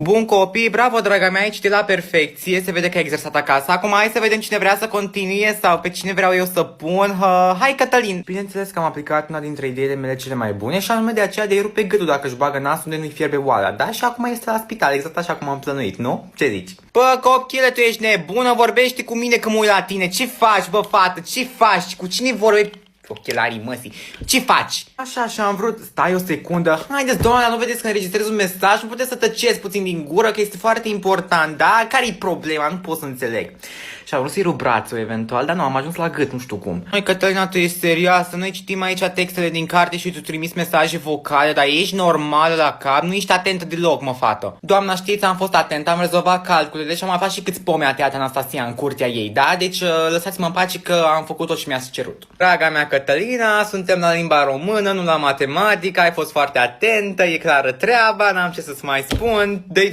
Bun copii, bravo draga mea, ai citit la perfecție, se vede că ai exersat acasă. Acum hai să vedem cine vrea să continue sau pe cine vreau eu să pun. Hai Cătălin! Bineînțeles că am aplicat una dintre ideile mele cele mai bune și anume de aceea de a-i rupe gâtul dacă își bagă nasul unde nu-i fierbe oala. Da? Și acum este la spital, exact așa cum am plănuit, nu? Ce zici? Bă, copchile, tu ești nebună, vorbești cu mine când mă uit la tine. Ce faci, bă, fată? Ce faci? Cu cine vorbești? Ochelarii măsii. Ce faci? Așa, am vrut. Stai o secundă. Haideți, doamna, nu vedeți că înregistrez un mesaj? Nu puteți să tăceți puțin din gură, că este foarte important, da? Care-i problema? Nu pot să înțeleg. Și am vrut să-i rup brațul, eventual, dar nu, am ajuns la gât, nu știu cum. Hai, Cătălina, tu ești serioasă? Noi citim aici textele din carte și tu trimis mesaje vocale, dar ești normală la cap? Nu ești atentă deloc, mă, fată. Doamna, știți, am fost atentă, am rezolvat calculele și am aflat și câți pomi a tăiat Anastasia în curtea ei, da? Deci lăsați-mă în pace că am făcut tot ce mi-a cerut. Draga mea Cătălina, suntem la limba română, nu la matematică, ai fost foarte atentă, e clară treaba, n-am ce să-ți mai spun. Dă-i